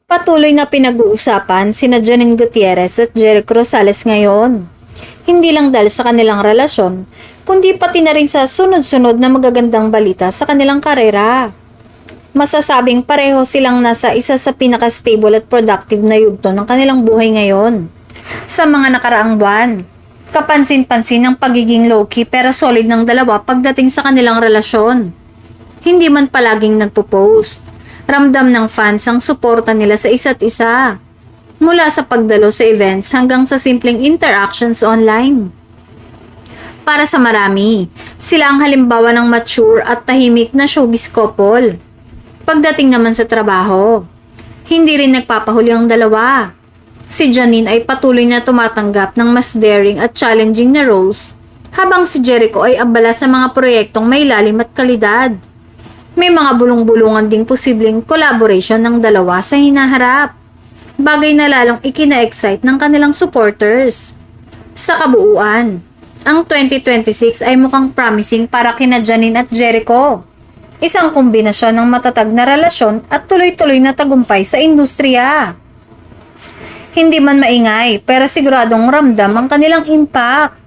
Patuloy na pinag-uusapan sina Janine Gutierrez at Jericho Rosales ngayon. Hindi lang dahil sa kanilang relasyon, kundi pati na rin sa sunod-sunod na magagandang balita sa kanilang karera. Masasabing pareho silang nasa isa sa pinaka-stable at productive na yugto ng kanilang buhay ngayon. Sa mga nakaraang buwan, kapansin-pansin ang pagiging low-key pero solid ng dalawa pagdating sa kanilang relasyon. Hindi man palaging nagpo-post. Ramdam ng fans ang suporta nila sa isa't isa. Mula sa pagdalo sa events hanggang sa simpleng interactions online. Para sa marami, sila ang halimbawa ng mature at tahimik na showbiz couple. Pagdating naman sa trabaho, hindi rin nagpapahuli ang dalawa. Si Janine ay patuloy na tumatanggap ng mas daring at challenging na roles, habang si Jericho ay abala sa mga proyektong may lalim at kalidad. May mga bulong-bulungan ding posibleng collaboration ng dalawa sa hinaharap. Bagay na lalong ikina-excite ng kanilang supporters. Sa kabuuan, ang 2026 ay mukhang promising para kina Janine at Jericho. Isang kombinasyon ng matatag na relasyon at tuloy-tuloy na tagumpay sa industriya. Hindi man maingay pero siguradong ramdam ang kanilang impact.